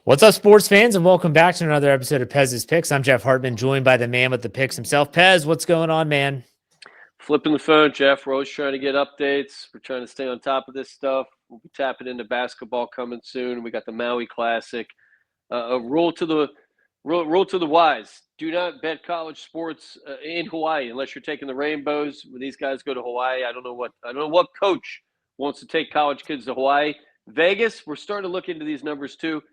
What's up, sports fans, and welcome back to another episode of Pez's Picks. I'm Jeff Hartman, joined by the man with the picks himself. Pez, what's going on, man? Flipping the phone, Jeff. We're always trying to get updates. We're trying to stay on top of this stuff. We'll be tapping into basketball coming soon. We got the Maui Classic. A rule to the wise: do not bet college sports in Hawaii unless you're taking the Rainbows. When these guys go to Hawaii, I don't know what coach wants to take college kids to Hawaii. Vegas, we're starting to look into these numbers too.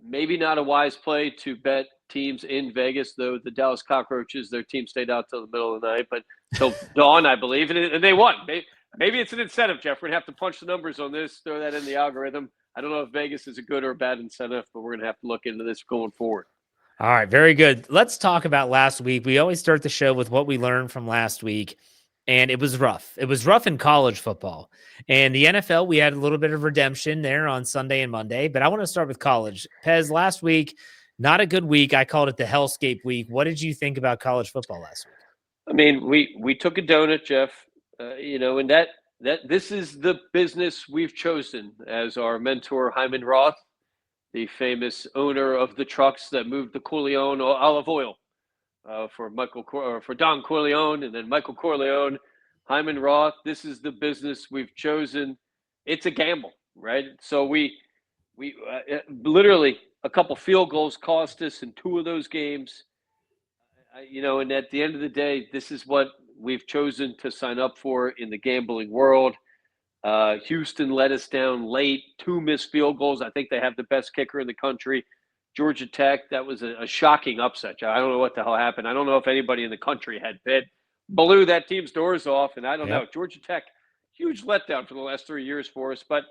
Maybe not a wise play to bet teams in Vegas, though the Dallas Cockroaches, their team stayed out till the middle of the night, but till dawn, I believe, and they won. Maybe it's an incentive, Jeff. We're going to have to punch the numbers on this, throw that in the algorithm. I don't know if Vegas is a good or a bad incentive, but we're going to have to look into this going forward. All right, very good. Let's talk about last week. We always start the show with what we learned from last week, and it was rough. It was rough in college football. And the NFL, we had a little bit of redemption there on Sunday and Monday, but I want to start with college. Pez, last week, not a good week. I called it the hellscape week. What did you think about college football last week? I mean, we took a donut, Jeff, and that this is the business we've chosen as our mentor, Hyman Roth, the famous owner of the trucks that moved the Corleone olive oil for Don Corleone, and then Michael Corleone, Hyman Roth. This is the business we've chosen. It's a gamble, right? So we literally a couple field goals cost us in two of those games. And at the end of the day, this is what we've chosen to sign up for in the gambling world. Houston let us down late, two missed field goals. I think they have the best kicker in the country. Georgia Tech, that was a shocking upset. I don't know what the hell happened. I don't know if anybody in the country had bet. Blew that team's doors off, and I don't know. Georgia Tech, huge letdown for the last 3 years for us. But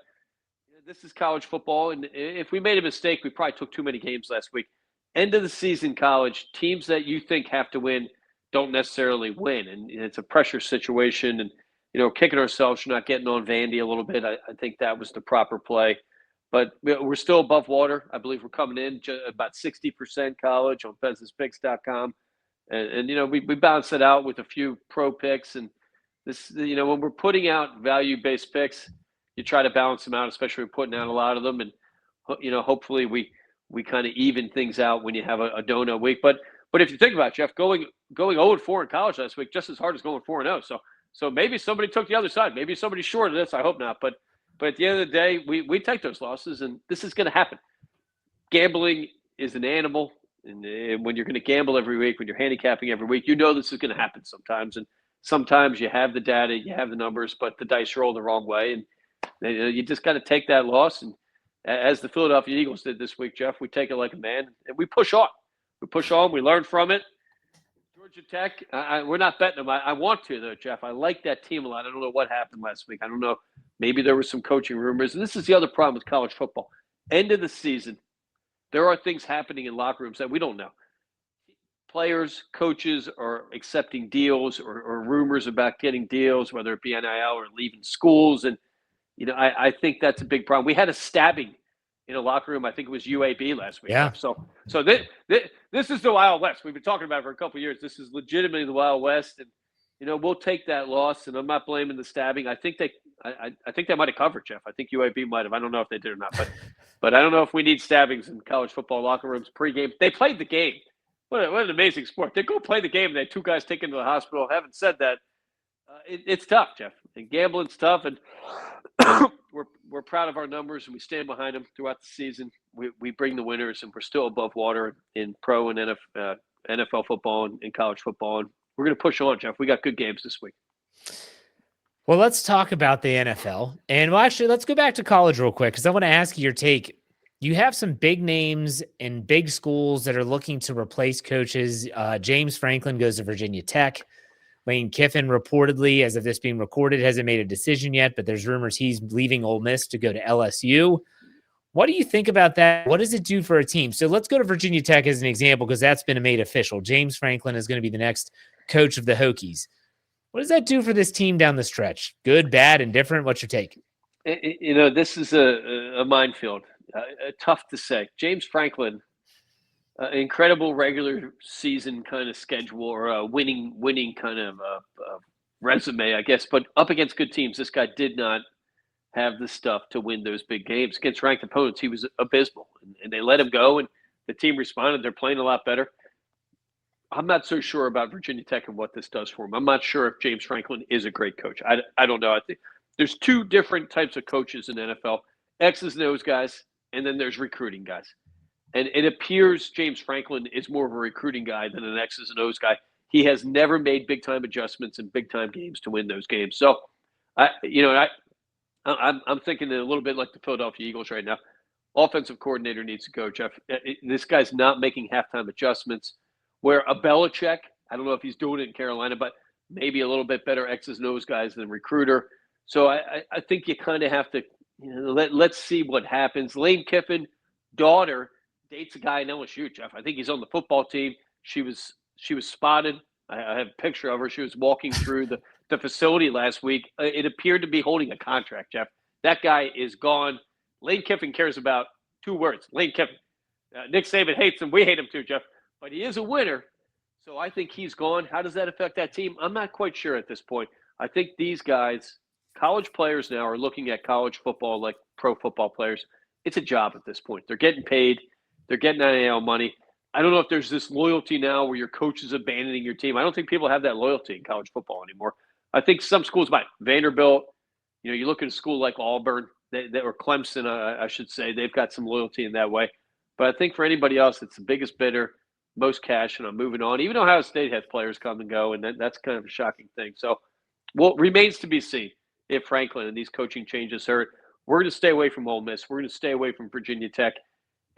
this is college football, and if we made a mistake, we probably took too many games last week. End of the season college, teams that you think have to win don't necessarily win, and it's a pressure situation. And kicking ourselves for not getting on Vandy a little bit. I think that was the proper play. But we're still above water. I believe we're coming in about 60% college on Pez'sPicks.com. And we balance it out with a few pro picks. And this, when we're putting out value-based picks, you try to balance them out, especially when we're putting out a lot of them. And, hopefully we kind of even things out when you have a donut week. But if you think about it, Jeff, going 0-4 in college last week, just as hard as going 4-0. So maybe somebody took the other side. Maybe somebody's short of this. I hope not. But at the end of the day, we take those losses, and this is going to happen. Gambling is an animal, and when you're going to gamble every week, when you're handicapping every week, this is going to happen sometimes. And sometimes you have the data, you have the numbers, but the dice roll the wrong way, and you just got to take that loss. And as the Philadelphia Eagles did this week, Jeff, we take it like a man, and we push on. We learn from it. Georgia Tech, we're not betting them. I want to, though, Jeff. I like that team a lot. I don't know what happened last week. I don't know. Maybe there were some coaching rumors. And this is the other problem with college football. End of the season, there are things happening in locker rooms that we don't know. Players, coaches are accepting deals or rumors about getting deals, whether it be NIL or leaving schools. And, I think that's a big problem. We had a stabbing in a locker room. I think it was UAB last week. Yeah. So this is the Wild West. We've been talking about it for a couple of years. This is legitimately the Wild West, and we'll take that loss. And I'm not blaming the stabbing. I think they might have covered, Jeff. I think UAB might have. I don't know if they did or not, but I don't know if we need stabbings in college football locker rooms pregame. They played the game. What an amazing sport. They go play the game. And they had two guys taken to the hospital. Having said that, it's tough, Jeff. And gambling's tough, and we're proud of our numbers, and we stand behind them throughout the season. We bring the winners, and we're still above water in pro and NFL football and college football. And we're going to push on, Jeff. We got good games this week. Well, let's talk about the NFL. And actually, let's go back to college real quick, because I want to ask you your take. You have some big names and big schools that are looking to replace coaches. James Franklin goes to Virginia Tech. Lane Kiffin reportedly, as of this being recorded, hasn't made a decision yet, but there's rumors he's leaving Ole Miss to go to LSU. What do you think about that? What does it do for a team? So let's go to Virginia Tech as an example, because that's been made official. James Franklin is going to be the next coach of the Hokies. What does that do for this team down the stretch? Good, bad, indifferent? What's your take? This is a minefield. Tough to say. James Franklin, incredible regular season kind of schedule, or a winning kind of resume, I guess. But up against good teams, this guy did not have the stuff to win those big games. Against ranked opponents, he was abysmal, and they let him go, and the team responded. They're playing a lot better. I'm not so sure about Virginia Tech and what this does for him. I'm not sure if James Franklin is a great coach. I don't know. I think there's two different types of coaches in the NFL, X's and O's guys, and then there's recruiting guys. And it appears James Franklin is more of a recruiting guy than an X's and O's guy. He has never made big-time adjustments in big-time games to win those games. So, I'm thinking a little bit like the Philadelphia Eagles right now. Offensive coordinator needs to go, Jeff. This guy's not making halftime adjustments. Where a Belichick, I don't know if he's doing it in Carolina, but maybe a little bit better X's and O's guys than recruiter. So I think you kind of have to let's see what happens. Lane Kiffin, daughter, dates a guy in LSU, Jeff. I think he's on the football team. She was spotted. I have a picture of her. She was walking through the facility last week. It appeared to be holding a contract, Jeff. That guy is gone. Lane Kiffin cares about two words. Lane Kiffin. Nick Saban hates him. We hate him too, Jeff. But he is a winner, so I think he's gone. How does that affect that team? I'm not quite sure at this point. I think these guys, college players now, are looking at college football like pro football players. It's a job at this point. They're getting paid. They're getting NIL money. I don't know if there's this loyalty now where your coach is abandoning your team. I don't think people have that loyalty in college football anymore. I think some schools might. Vanderbilt, you look at a school like Auburn, or Clemson, I should say, they've got some loyalty in that way. But I think for anybody else, it's the biggest bidder, most cash, and I'm moving on. Even Ohio State has players come and go, and that's kind of a shocking thing. So, remains to be seen if Franklin and these coaching changes hurt. We're going to stay away from Ole Miss. We're going to stay away from Virginia Tech.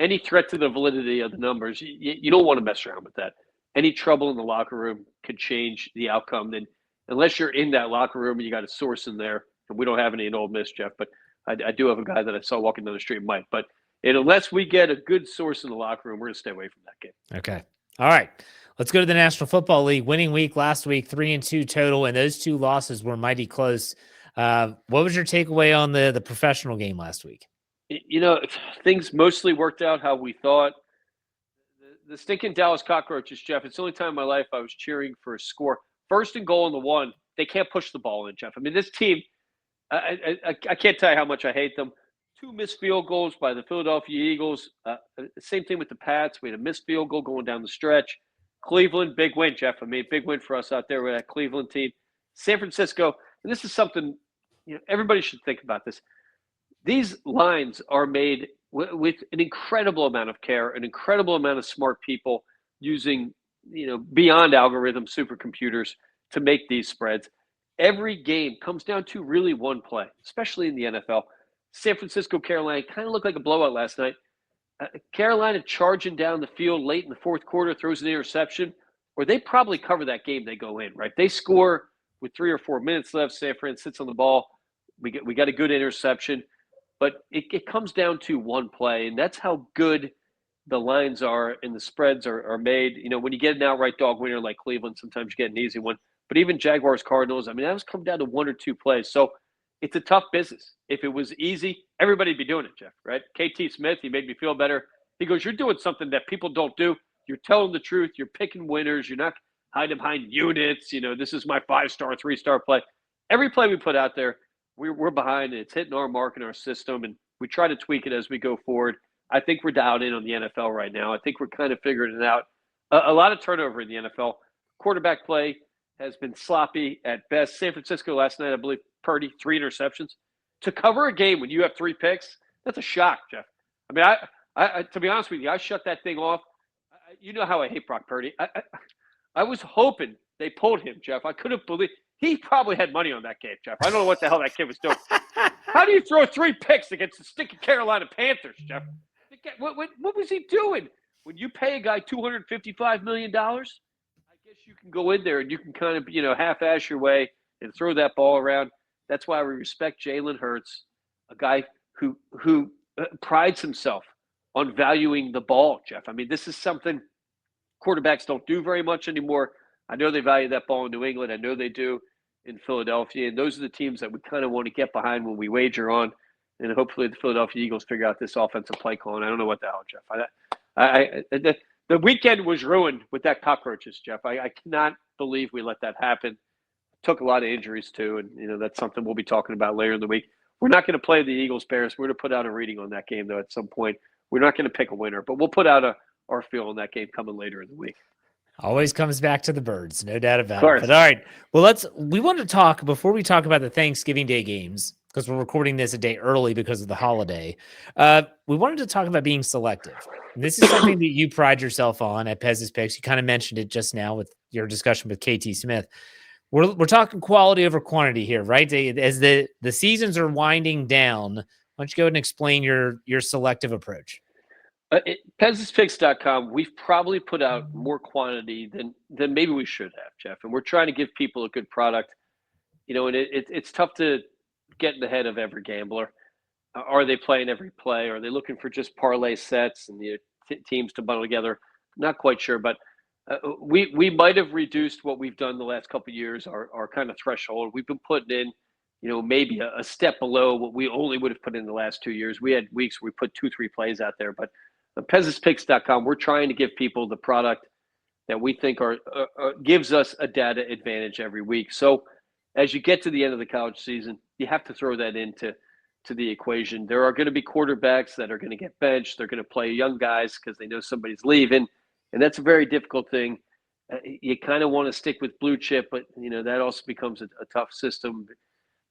Any threat to the validity of the numbers, you don't want to mess around with that. Any trouble in the locker room could change the outcome. Then, unless you're in that locker room and you got a source in there, and we don't have any in Ole Miss, Jeff, but I do have a guy that I saw walking down the street, Mike. But unless we get a good source in the locker room, we're going to stay away from that game. Okay. All right. Let's go to the National Football League. Winning week last week, 3-2 total, and those two losses were mighty close. What was your takeaway on the professional game last week? Things mostly worked out how we thought. The stinking Dallas Cockroaches, Jeff, it's the only time in my life I was cheering for a score. First and goal on the one, they can't push the ball in, Jeff. I mean, this team, I can't tell you how much I hate them. 2 missed field goals by the Philadelphia Eagles. Same thing with the Pats. We had a missed field goal going down the stretch. Cleveland, big win, Jeff. I mean, big win for us out there with that Cleveland team. San Francisco, and this is something, everybody should think about this. These lines are made with an incredible amount of care, an incredible amount of smart people using, beyond algorithms, supercomputers to make these spreads. Every game comes down to really one play, especially in the NFL. San Francisco, Carolina kind of looked like a blowout last night. Carolina charging down the field late in the fourth quarter, throws an interception, or they probably cover that game. They go in, right? They score with 3 or 4 minutes left. San Fran sits on the ball. We got a good interception, but it comes down to one play, and that's how good the lines are and the spreads are made. When you get an outright dog winner like Cleveland, sometimes you get an easy one. But even Jaguars, Cardinals, I mean, that was come down to 1 or 2 plays. So it's a tough business. If it was easy, everybody'd be doing it, Jeff, right? KT Smith, he made me feel better. He goes, you're doing something that people don't do. You're telling the truth. You're picking winners. You're not hiding behind units. This is my 5-star, 3-star play. Every play we put out there, we're behind it. It's hitting our mark in our system, and we try to tweak it as we go forward. I think we're dialed in on the NFL right now. I think we're kind of figuring it out. A lot of turnover in the NFL. Quarterback play has been sloppy at best. San Francisco last night, I believe, Purdy, 3 interceptions. To cover a game when you have 3 picks, that's a shock, Jeff. I mean, I to be honest with you, I shut that thing off. You know how I hate Brock Purdy. I was hoping they pulled him, Jeff. I couldn't believe he probably had money on that game, Jeff. I don't know what the hell that kid was doing. How do you throw 3 picks against the stinking Carolina Panthers, Jeff? What was he doing? When you pay a guy $255 million, I guess you can go in there and you can kind of, half-ass your way and throw that ball around. That's why we respect Jalen Hurts, a guy who prides himself on valuing the ball, Jeff. I mean, this is something quarterbacks don't do very much anymore. I know they value that ball in New England. I know they do in Philadelphia. And those are the teams that we kind of want to get behind when we wager on. And hopefully the Philadelphia Eagles figure out this offensive play calling. I don't know what the hell, Jeff. The weekend was ruined with that cockroaches, Jeff. I cannot believe we let that happen. Took a lot of injuries too, and that's something we'll be talking about later in the week. We're not going to play the Eagles-Bears. We're going to put out a reading on that game, though, at some point. We're not going to pick a winner, but we'll put out our feel on that game coming later in the week. Always comes back to the birds, no doubt about it. Of course. But all right, well, we want to talk before we talk about the Thanksgiving Day games, because we're recording this a day early because of the holiday. We wanted to talk about being selective. And this is something that you pride yourself on at Pez's Picks. You kind of mentioned it just now with your discussion with KT Smith. We're talking quality over quantity here, right? As the seasons are winding down, why don't you go ahead and explain your selective approach? Pez'sPicks.com, we've probably put out more quantity than maybe we should have, Jeff. And we're trying to give people a good product. You know, and it's tough to get in the head of every gambler. Are they playing every play? Are they looking for just parlay sets and the teams to bundle together? Not quite sure, but we might have reduced what we've done the last couple of years, our kind of threshold. We've been putting in, you know, maybe a step below what we only would have put in the last 2 years. We had weeks where we put 2-3 plays out there, but Pez'sPicks.com, we're trying to give people the product that we think gives us a data advantage every week. So as you get to the end of the college season, you have to throw that into the equation. There are going to be quarterbacks that are going to get benched. They're going to play young guys because they know somebody's leaving, and that's a very difficult thing. You kind of want to stick with blue chip, but you know that also becomes a tough system.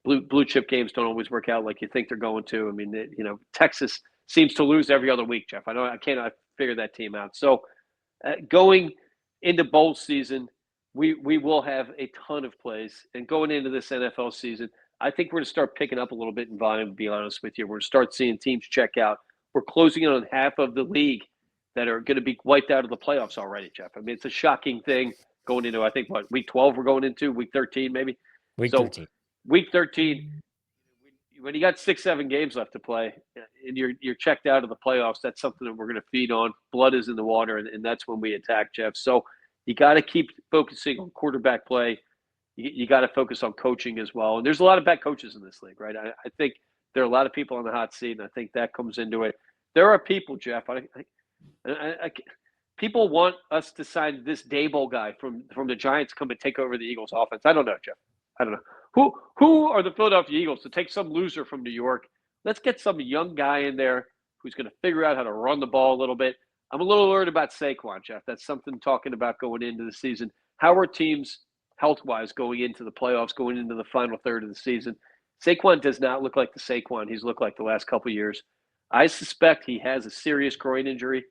Blue chip games don't always work out like you think they're going to. I mean, you know, Texas seems to lose every other week, Jeff. I cannot figure that team out. So going into bowl season, we will have a ton of plays. And going into this NFL season, I think we're going to start picking up a little bit in volume, to be honest with you. We're going to start seeing teams check out. We're closing in on half of the league that are going to be wiped out of the playoffs already, Jeff. I mean, it's a shocking thing going into, I think, week 12 we're going into, week 13 maybe? Week 13. Week 13, when you got 6-7 games left to play and you're checked out of the playoffs, that's something that we're going to feed on. Blood is in the water, and that's when we attack, Jeff. So you got to keep focusing on quarterback play. You got to focus on coaching as well. And there's a lot of bad coaches in this league, right? I think there are a lot of people on the hot seat, and I think that comes into it. There are people, Jeff. People want us to sign this Daboll guy from the Giants come and take over the Eagles' offense. I don't know, Jeff. I don't know. Who are the Philadelphia Eagles to take some loser from New York? Let's get some young guy in there who's going to figure out how to run the ball a little bit. I'm a little worried about Saquon, Jeff. That's something talking about going into the season. How are teams health-wise going into the playoffs, going into the final third of the season? Saquon does not look like the Saquon he's looked like the last couple of years. I suspect he has a serious groin injury.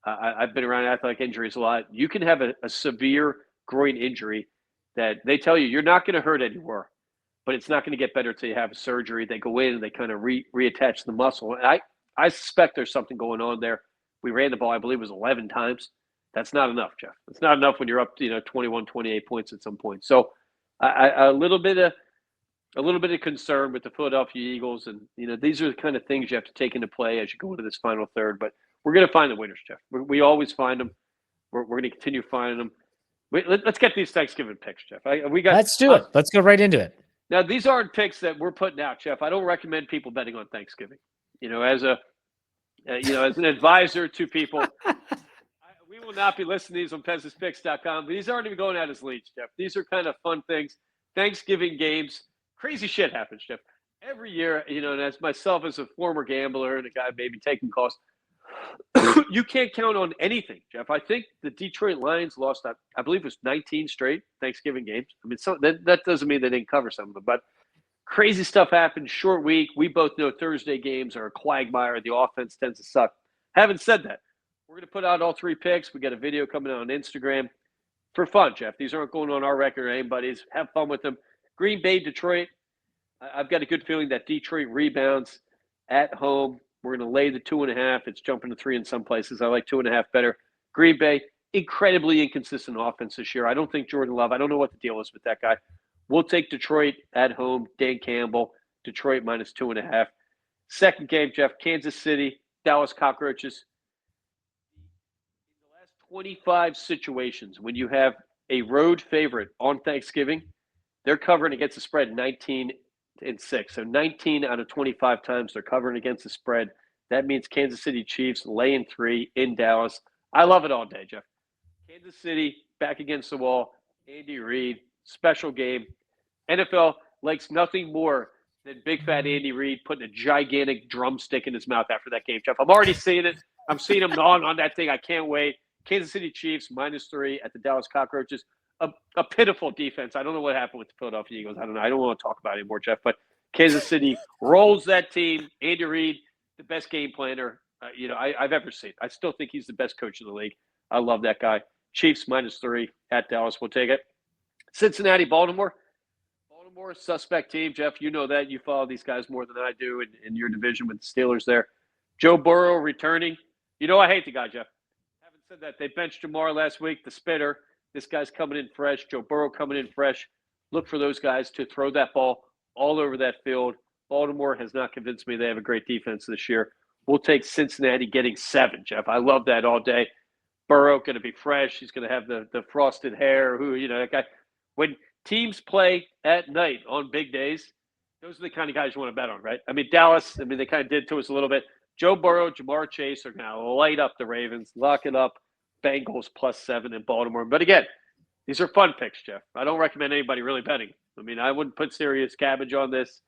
I've been around athletic injuries a lot. You can have a severe groin injury that they tell you you're not going to hurt anymore, but it's not going to get better until you have a surgery. They go in and they kind of reattach the muscle. And I suspect there's something going on there. We ran the ball, I believe it was 11 times. That's not enough, Jeff. It's not enough when you're up, 21, 28 points at some point. So a little bit of concern with the Philadelphia Eagles. And, these are the kind of things you have to take into play as you go into this final third. But we're going to find the winners, Jeff. We always find them. We're going to continue finding them. Let's get these Thanksgiving picks, Jeff. Let's do it. Let's go right into it. Now, these aren't picks that we're putting out, Jeff. I don't recommend people betting on Thanksgiving. As an advisor to people, we will not be listing these on Pez'sPicks.com. These aren't even going out as leads, Jeff. These are kind of fun things. Thanksgiving games, crazy shit happens, Jeff. Every year, and as myself as a former gambler and a guy maybe taking costs, you can't count on anything, Jeff. I think the Detroit Lions lost, I believe it was 19 straight Thanksgiving games. I mean, that doesn't mean they didn't cover some of them, but crazy stuff happened. Short week. We both know Thursday games are a quagmire. The offense tends to suck. Having said that, we're going to put out all three picks. We got a video coming out on Instagram for fun, Jeff. These aren't going on our record or anybody's. Have fun with them. Green Bay, Detroit. I've got a good feeling that Detroit rebounds at home. We're going to lay the 2.5. It's jumping to 3 in some places. I like 2.5 better. Green Bay, incredibly inconsistent offense this year. I don't think Jordan Love, I don't know what the deal is with that guy. We'll take Detroit at home. Dan Campbell, Detroit minus 2.5. Second game, Jeff, Kansas City, Dallas Cockroaches. In the last 25 situations, when you have a road favorite on Thanksgiving, they're covering against the spread 19-6. So 19 out of 25 times they're covering against the spread. That means Kansas City Chiefs laying 3 in Dallas. I love it all day, Jeff. Kansas City back against the wall. Andy Reid, special game. NFL likes nothing more Then big fat Andy Reid putting a gigantic drumstick in his mouth after that game, Jeff. I'm already seeing it. I'm seeing him gnawing on that thing. I can't wait. Kansas City Chiefs -3 at the Dallas Cockroaches. A pitiful defense. I don't know what happened with the Philadelphia Eagles. I don't know. I don't want to talk about it anymore, Jeff. But Kansas City rolls that team. Andy Reid, the best game planner I've ever seen. I still think he's the best coach in the league. I love that guy. Chiefs -3 at Dallas. We'll take it. Cincinnati, Baltimore. Baltimore, suspect team. Jeff, you know that. You follow these guys more than I do in your division with the Steelers there. Joe Burrow returning. You know I hate the guy, Jeff. Having said that, they benched Jamar last week, the spitter. This guy's coming in fresh. Joe Burrow coming in fresh. Look for those guys to throw that ball all over that field. Baltimore has not convinced me they have a great defense this year. We'll take Cincinnati getting 7, Jeff. I love that all day. Burrow going to be fresh. He's going to have the frosted hair. That guy. When teams play at night on big days, those are the kind of guys you want to bet on, right? I mean, Dallas, they kind of did to us a little bit. Joe Burrow, Jamar Chase are going to light up the Ravens, lock it up. Bengals +7 in Baltimore. But again, these are fun picks, Jeff. I don't recommend anybody really betting. I wouldn't put serious cabbage on this.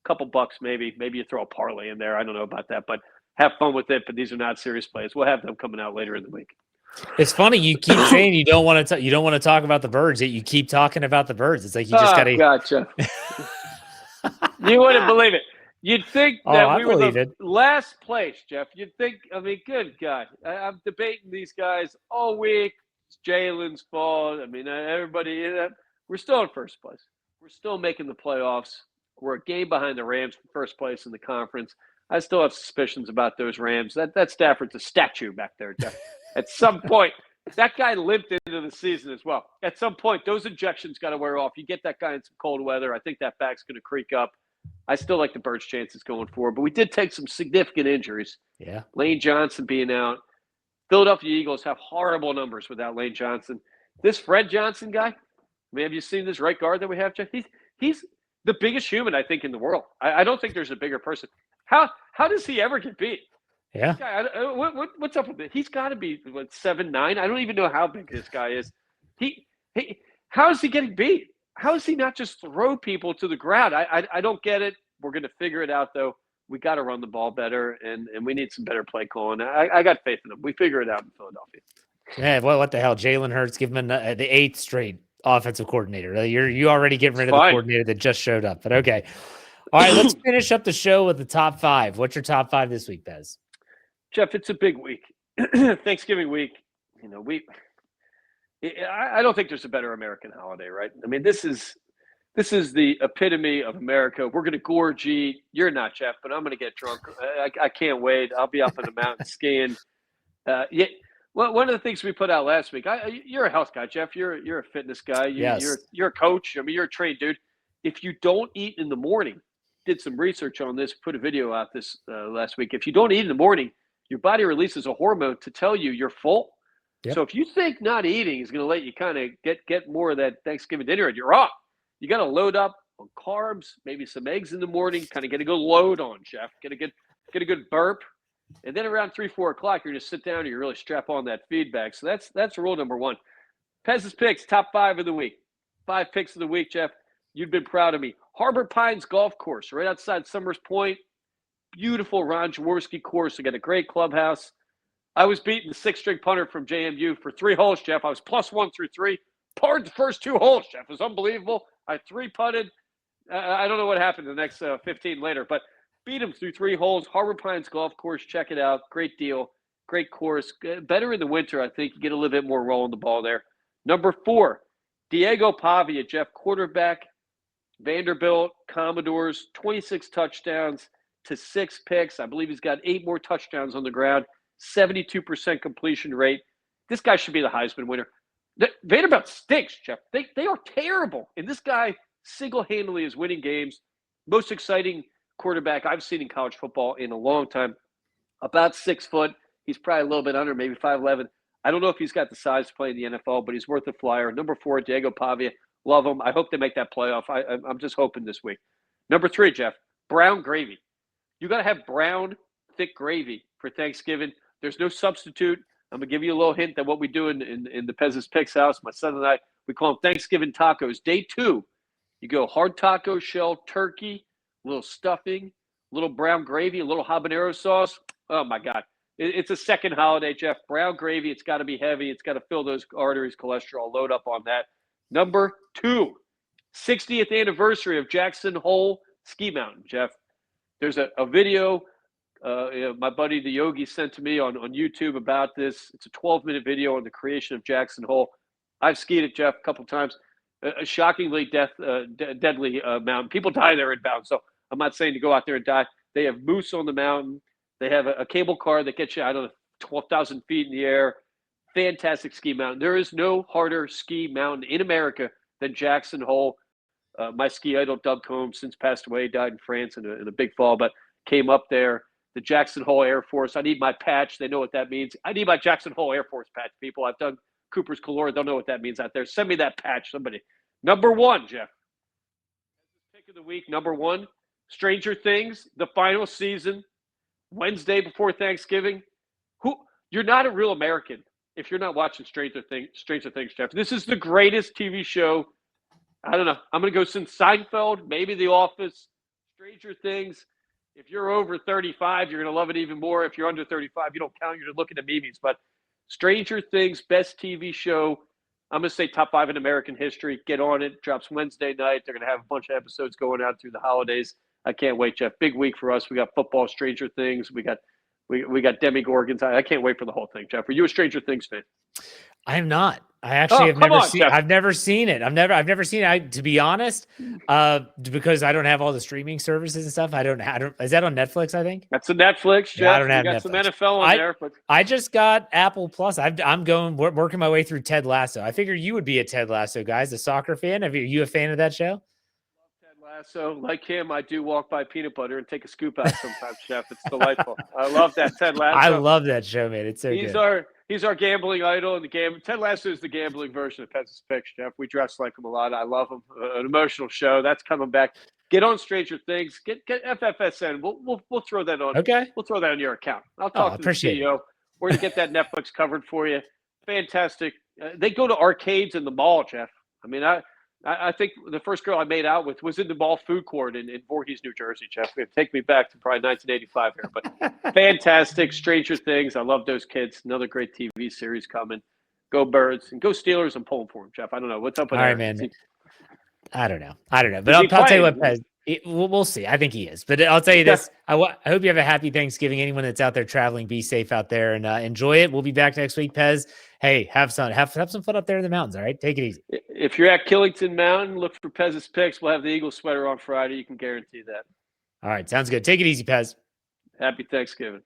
Couple bucks maybe. Maybe you throw a parlay in there. I don't know about that, but have fun with it. But these are not serious plays. We'll have them coming out later in the week. It's funny you keep saying you don't want to talk about the birds, yet you keep talking about the birds. It's like you just got to. Gotcha. You wouldn't believe it. You'd think that we were the last place, Jeff. You'd think. Good God, I'm debating these guys all week. It's Jalen's fault. Everybody. We're still in first place. We're still making the playoffs. We're a game behind the Rams for first place in the conference. I still have suspicions about those Rams. That Stafford's a statue back there, Jeff. At some point, that guy limped into the season as well. At some point, those injections got to wear off. You get that guy in some cold weather. I think that back's going to creak up. I still like the Birds' chances going forward, but we did take some significant injuries. Yeah. Lane Johnson being out. Philadelphia Eagles have horrible numbers without Lane Johnson. This Fred Johnson guy, have you seen this right guard that we have, Jeff? He's the biggest human, I think, in the world. I don't think there's a bigger person. How does he ever get beat? Yeah. Guy, what's up with it? He's got to be 7'9". I don't even know how big this guy is. How is he getting beat? How does he not just throw people to the ground? I don't get it. We're going to figure it out, though. We got to run the ball better, and we need some better play calling. I got faith in him. We figure it out in Philadelphia. Yeah, what the hell? Jalen Hurts, give him the 8th straight offensive coordinator. You already getting rid of the coordinator that just showed up, but okay. All right, let's finish up the show with the top 5. What's your top 5 this week, Bez? Jeff, it's a big week. Thanksgiving week. I don't think there's a better American holiday, right? This is the epitome of America. We're going to gorge eat. You're not, Jeff, but I'm going to get drunk. I can't wait. I'll be up in the mountains skiing. One of the things we put out last week, you're a health guy, Jeff. You're a fitness guy. Yes. You're a coach. You're a trained dude. If you don't eat in the morning, did some research on this, put a video out this last week. If you don't eat in the morning, your body releases a hormone to tell you you're full. Yep. So if you think not eating is going to let you kind of get more of that Thanksgiving dinner, and you're off. You got to load up on carbs, maybe some eggs in the morning, kind of get a good load on, Jeff. Get a good burp. And then around 3-4 o'clock, you're going to sit down and you really strap on that feedback. So that's rule number 1. Pez's picks, top 5 of the week. 5 picks of the week, Jeff. You've been proud of me. Harbor Pines Golf Course, right outside Summers Point. Beautiful Ron Jaworski course. They got a great clubhouse. I was beating the 6th-string punter from JMU for 3 holes, Jeff. I was +1 through 3. Parred the first 2 holes, Jeff. It was unbelievable. I 3-putted. I don't know what happened the next 15 later, but beat him through 3 holes. Harbor Pines Golf Course. Check it out. Great deal. Great course. Better in the winter, I think. You get a little bit more roll on the ball there. Number 4, Diego Pavia, Jeff, quarterback. Vanderbilt, Commodores, 26 touchdowns to 6 picks. I believe he's got 8 more touchdowns on the ground, 72% completion rate. This guy should be the Heisman winner. Vanderbilt stinks, Jeff. They are terrible. And this guy single-handedly is winning games. Most exciting quarterback I've seen in college football in a long time. About 6 foot. He's probably a little bit under, maybe 5'11". I don't know if he's got the size to play in the NFL, but he's worth a flyer. Number 4, Diego Pavia. Love him. I hope they make that playoff. I'm just hoping this week. Number 3, Jeff, brown gravy. You got to have brown, thick gravy for Thanksgiving. There's no substitute. I'm going to give you a little hint that what we do in the Pez's Picks house, my son and I, we call them Thanksgiving tacos. Day 2, you go hard taco shell, turkey, a little stuffing, a little brown gravy, a little habanero sauce. Oh my God. It's a second holiday, Jeff. Brown gravy, it's got to be heavy. It's got to fill those arteries, cholesterol. Load up on that. Number 2, 60th anniversary of Jackson Hole Ski Mountain, Jeff. There's a video my buddy the Yogi sent to me on YouTube about this. It's a 12-minute video on the creation of Jackson Hole. I've skied it, Jeff, a couple times. A shockingly deadly mountain. People die there inbound, so I'm not saying to go out there and die. They have moose on the mountain. They have a cable car that gets you, 12,000 feet in the air. Fantastic ski mountain. There is no harder ski mountain in America than Jackson Hole. My ski idol, Doug Combs, since passed away, died in France in a big fall, but came up there. The Jackson Hole Air Force. I need my patch. They know what that means. I need my Jackson Hole Air Force patch, people. I've done Cooper's Calora. They'll know what that means out there. Send me that patch, somebody. Number 1, Jeff. Pick of the week, number 1. Stranger Things, the final season, Wednesday before Thanksgiving. You're not a real American if you're not watching Stranger Things, Jeff. This is the greatest TV show. I don't know. I'm going to go since Seinfeld, maybe The Office, Stranger Things. If you're over 35, you're going to love it even more. If you're under 35, you don't count. You're looking at memes. But Stranger Things, best TV show. I'm going to say top 5 in American history. Get on it. Drops Wednesday night. They're going to have a bunch of episodes going out through the holidays. I can't wait, Jeff. Big week for us. We got football, Stranger Things. We got Demigorgons. I can't wait for the whole thing, Jeff. Are you a Stranger Things fan? I am not. I actually have never seen. Jeff. I've never seen it. I've never seen it. To be honest, because I don't have all the streaming services and stuff. I don't. Is that on Netflix? I think that's a Netflix. Jeff. Yeah, I don't have got Netflix. Some NFL on there, but I just got Apple Plus. I'm working my way through Ted Lasso. I figured you would be a Ted Lasso guy, a soccer fan. Are you a fan of that show? Lasso, like him, I do walk by peanut butter and take a scoop out sometimes, Chef. It's delightful. I love that Ted Lasso. I love that show, man. It's so good. He's our gambling idol, and Ted Lasso is the gambling version of Pez's Picks, Jeff. We dress like him a lot. I love him. An emotional show that's coming back. Get on Stranger Things. Get FFSN. We'll throw that on. Okay. We'll throw that on your account. I'll talk to the CEO. We're gonna get that Netflix covered for you. Fantastic. They go to arcades in the mall, Jeff. I mean, I think the first girl I made out with was in the mall food court in Voorhees, New Jersey, Jeff. It take me back to probably 1985 here, but fantastic. Stranger Things. I love those kids. Another great TV series coming. Go Birds and go Steelers. I'm pulling for them, Jeff. I don't know. What's up with All right, man. I don't know. But I'll tell you what, Pez. We'll see. I think he is. But I'll tell you this. I hope you have a happy Thanksgiving. Anyone that's out there traveling, be safe out there and enjoy it. We'll be back next week, Pez. Hey, have some fun up there in the mountains, all right? Take it easy. If you're at Killington Mountain, look for Pez's Picks. We'll have the Eagle sweater on Friday. You can guarantee that. All right, sounds good. Take it easy, Pez. Happy Thanksgiving.